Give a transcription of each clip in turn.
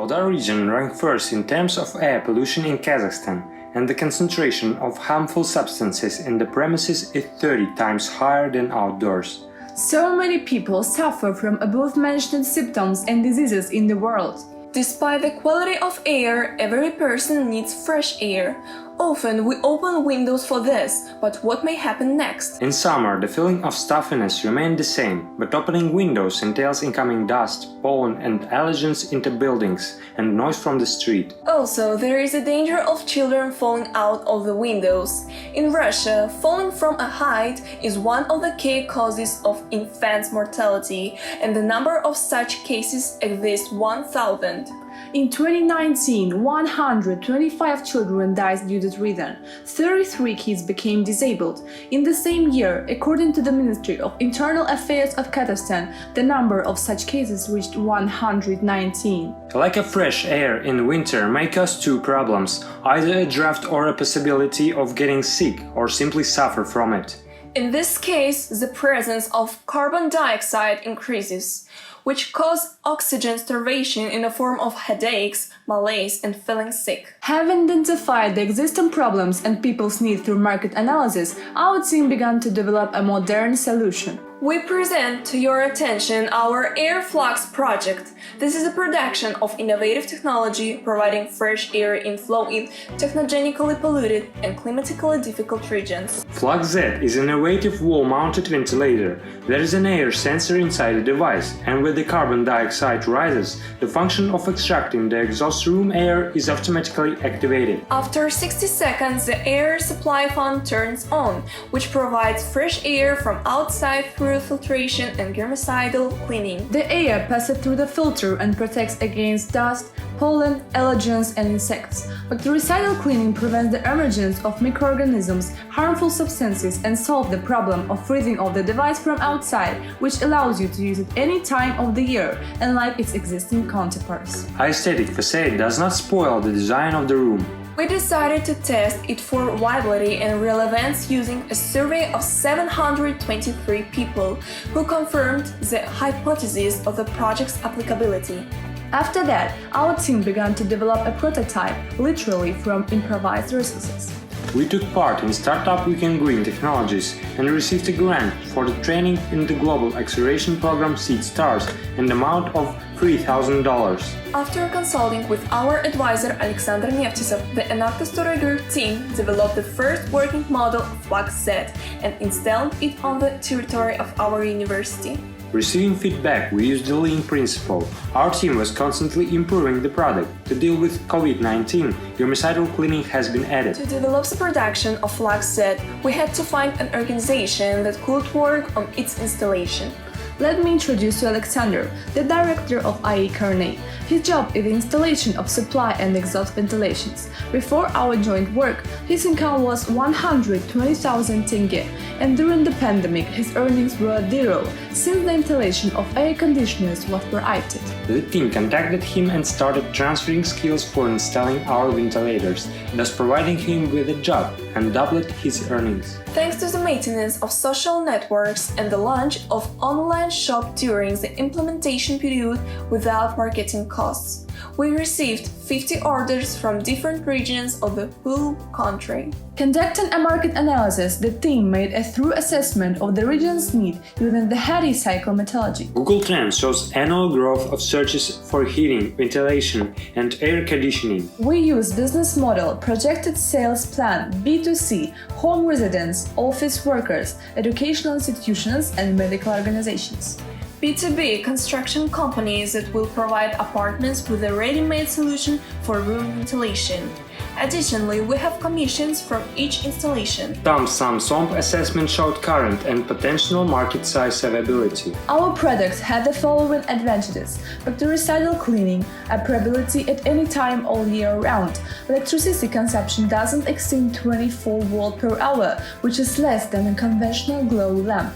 Odar region ranked first in terms of air pollution in Kazakhstan, and the concentration of harmful substances in the premises is 30 times higher than outdoors. So many people suffer from above-mentioned symptoms and diseases in the world. Despite the quality of air, every person needs fresh air. Often we open windows for this, but what may happen next? In summer, the feeling of stuffiness remains the same, but opening windows entails incoming dust, pollen and allergens into buildings, and noise from the street. Also, there is a danger of children falling out of the windows. In Russia, falling from a height is one of the key causes of infant mortality, and the number of such cases exceeds 1,000. In 2019, 125 children died due to this reason. 33 kids became disabled. In the same year, according to the Ministry of Internal Affairs of Kazakhstan, the number of such cases reached 119. Lack of fresh air in winter may cause two problems, either a drought or a possibility of getting sick or simply suffer from it. In this case, the presence of carbon dioxide increases, which cause oxygen starvation in the form of headaches, malaise, and feeling sick. Having identified the existing problems and people's needs through market analysis, our team began to develop a modern solution. We present to your attention our Air Flux project. This is a production of innovative technology providing fresh air inflow in technogenically polluted and climatically difficult regions. Flux Z is an innovative wall-mounted ventilator. There is an air sensor inside the device, and when the carbon dioxide rises, the function of extracting the exhaust room air is automatically activated. After 60 seconds, the air supply fan turns on, which provides fresh air from outside through filtration and germicidal cleaning. The air passes through the filter and protects against dust, pollen, allergens and insects. Bactericidal cleaning prevents the emergence of microorganisms, harmful substances and solves the problem of freezing of the device from outside, which allows you to use it any time of the year, unlike its existing counterparts. Aesthetic facade does not spoil the design of the room. We decided to test it for viability and relevance using a survey of 723 people who confirmed the hypothesis of the project's applicability. After that, our team began to develop a prototype, literally from improvised resources. We took part in Startup Weekend Green Technologies and received a grant for the training in the Global Acceleration Program Seed Stars and the amount of $3,000. After consulting with our advisor Alexander Mevtisov, the Enactus Toraighyrov team developed the first working model of Flux Z and installed it on the territory of our university. Receiving feedback, we used the lean principle. Our team was constantly improving the product. To deal with COVID-19, germicidal cleaning has been added. To develop the production of Flux Z, we had to find an organization that could work on its installation. Let me introduce you Alexander, the director of IE Carnet. His job is the installation of supply and exhaust ventilations. Before our joint work, his income was 120,000 tenge, and during the pandemic his earnings were zero, since the installation of air conditioners was prohibited. The team contacted him and started transferring skills for installing our ventilators, thus providing him with a job and doubled his earnings. Thanks to the maintenance of social networks and the launch of online shop during the implementation period without marketing costs, we received 50 orders from different regions of the whole country. Conducting a market analysis, the team made a thorough assessment of the region's need using the Hardy cycle methodology. Google Trends shows annual growth of searches for heating, ventilation, and air conditioning. We use business model, projected sales plan, B2C, home residents, office workers, educational institutions, and medical organizations. B2B construction companies that will provide apartments with a ready-made solution for room ventilation. Additionally, we have commissions from each installation. Some SOMP assessment showed current and potential market size availability. Our products had the following advantages: bactericidal cleaning, operability at any time all year round. Electricity consumption doesn't exceed 24 volt per hour, which is less than a conventional glow lamp.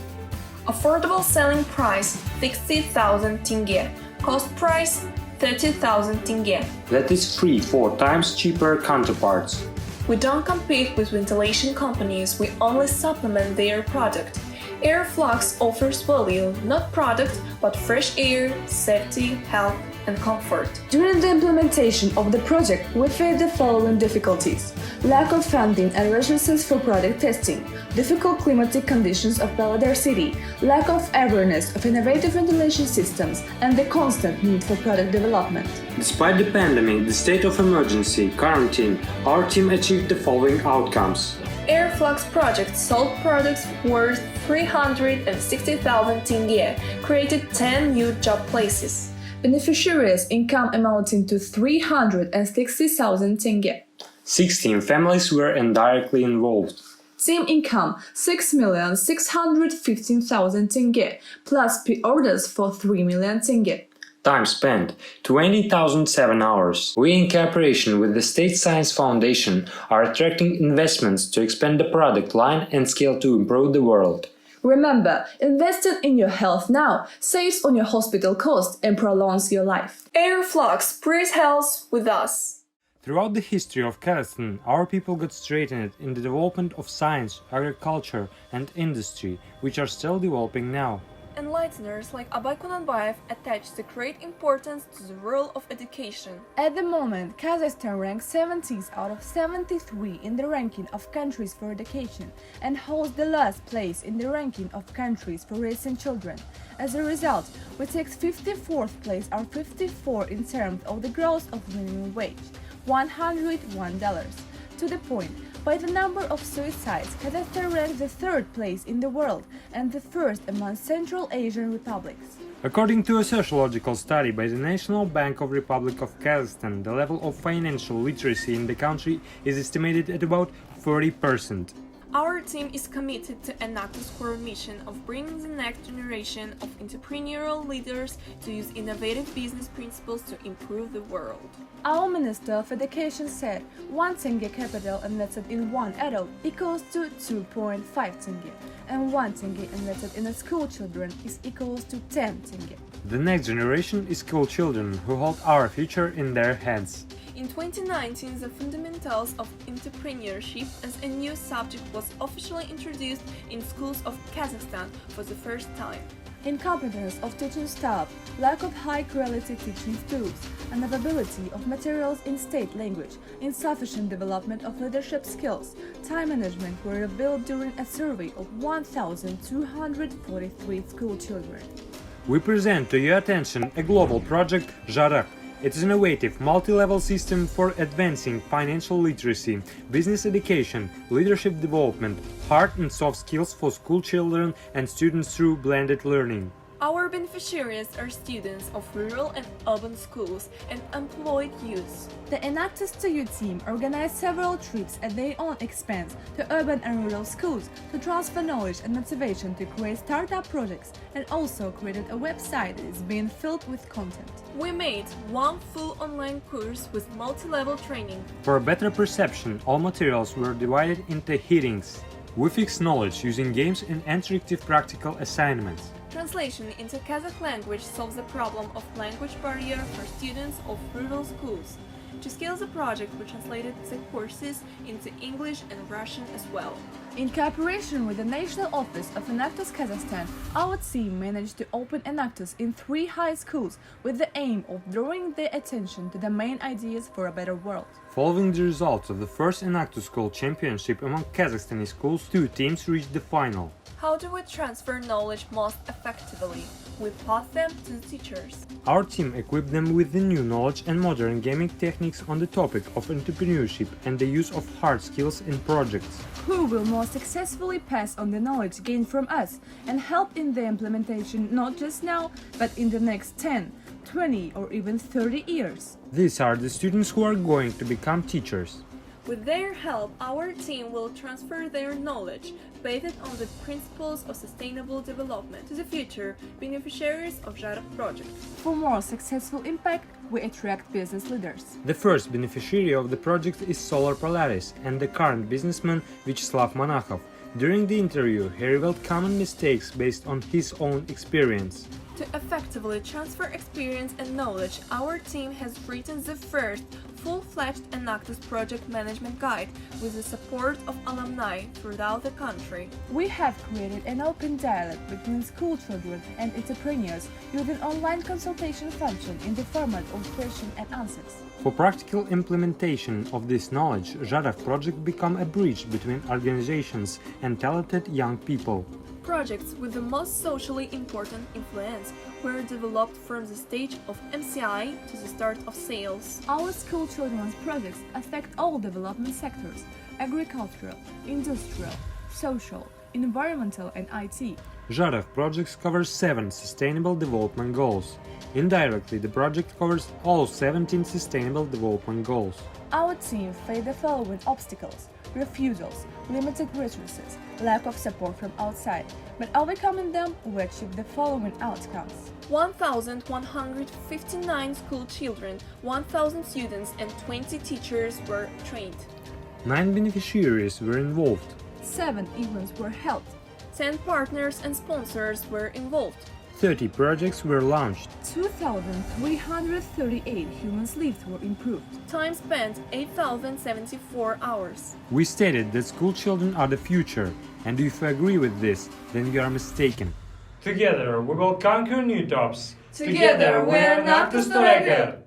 Affordable selling price 60,000 tenge. Cost price 30,000 tenge. That is 3-4 times cheaper counterparts. We don't compete with ventilation companies, we only supplement their product. Air Flux offers value, not product, but fresh air, safety, health, and comfort. During the implementation of the project, we faced the following difficulties: lack of funding and resources for product testing, difficult climatic conditions of Belvedere City, lack of awareness of innovative ventilation systems, and the constant need for product development. Despite the pandemic, the state of emergency, quarantine, our team achieved the following outcomes. Air Flux project sold products worth 360,000 tenge, created 10 new job places. Beneficiaries' income amounting to 360,000 tenge. 16 families were indirectly involved. Team income 6,615,000 tenge, plus pre-orders for 3 million tenge. Time spent 20,007 hours. We, in cooperation with the State Science Foundation, are attracting investments to expand the product line and scale to improve the world. Remember, investing in your health now saves on your hospital cost and prolongs your life. Air Flux, breathe health with us. Throughout the history of Kazakhstan, our people got straightened in the development of science, agriculture and industry, which are still developing now. Enlighteners like Abay Kunanbayev attach the great importance to the role of education. At the moment, Kazakhstan ranks 70th out of 73 in the ranking of countries for education and holds the last place in the ranking of countries for raising children. As a result, we take 54th place or 54 in terms of the growth of minimum wage, $101. To the point, by the number of suicides, Kazakhstan ranks the third place in the world and the first among Central Asian republics. According to a sociological study by the National Bank of Republic of Kazakhstan, the level of financial literacy in the country is estimated at about 40%. Our team is committed to Enactus core mission of bringing the next generation of entrepreneurial leaders to use innovative business principles to improve the world. Our Minister of Education said 1 tenge capital invested in one adult equals to 2.5 tenge, and 1 tenge invested in a school children is equals to 10 tenge. The next generation is school children who hold our future in their hands. In 2019, the fundamentals of entrepreneurship as a new subject was officially introduced in schools of Kazakhstan for the first time. Incompetence of teaching staff, lack of high-quality teaching tools, unavailability of materials in state language, insufficient development of leadership skills, time management were revealed during a survey of 1,243 school children. We present to your attention a global project, Toraighyrov. It is an innovative, multi-level system for advancing financial literacy, business education, leadership development, hard and soft skills for school children and students through blended learning. Our beneficiaries are students of rural and urban schools and employed youth. The Enactus to You team organized several trips at their own expense to urban and rural schools to transfer knowledge and motivation to create startup projects, and also created a website that is being filled with content. We made one full online course with multi-level training. For a better perception, all materials were divided into headings. We fix knowledge using games and interactive practical assignments. Translation into Kazakh language solves the problem of language barrier for students of rural schools. To scale the project, we translated the courses into English and Russian as well. In cooperation with the National Office of Enactus Kazakhstan, our team managed to open Enactus in 3 high schools with the aim of drawing their attention to the main ideas for a better world. Following the results of the first Enactus School Championship among Kazakhstani schools, 2 teams reached the final. How do we transfer knowledge most effectively? We pass them to the teachers. Our team equipped them with the new knowledge and modern gaming techniques on the topic of entrepreneurship and the use of hard skills in projects. Who will more successfully pass on the knowledge gained from us and help in the implementation not just now, but in the next 10, 20 or even 30 years? These are the students who are going to become teachers. With their help, our team will transfer their knowledge, based on the principles of sustainable development, to the future beneficiaries of Toraighyrov project. For more successful impact, we attract business leaders. The first beneficiary of the project is Solar Polaris and the current businessman Vyacheslav Monakhov. During the interview, he revealed common mistakes based on his own experience. To effectively transfer experience and knowledge, our team has written the first full-fledged Enactus project management guide with the support support of alumni throughout the country. We have created an open dialogue between school children and entrepreneurs using online consultation function in the format of question and answers. For practical implementation of this knowledge, Zharov project become a bridge between organizations and talented young people. Projects with the most socially important influence were developed from the stage of MCI to the start of sales. Our school children's projects affect all development sectors: agricultural, industrial, social, environmental and IT. Zharov projects covers 7 Sustainable Development Goals. Indirectly, the project covers all 17 Sustainable Development Goals. Our team faced the following obstacles: refusals, limited resources, lack of support from outside, but overcoming them, we achieved the following outcomes. 1,159 school children, 1,000 students and 20 teachers were trained. 9 beneficiaries were involved. 7 events were held. 10 partners and sponsors were involved. 30 projects were launched. 2,338 human lives were improved. Time spent 8,074 hours. We stated that school children are the future, and if you agree with this, then you are mistaken. Together we will conquer new tops. Together we are not the Toraighyrov.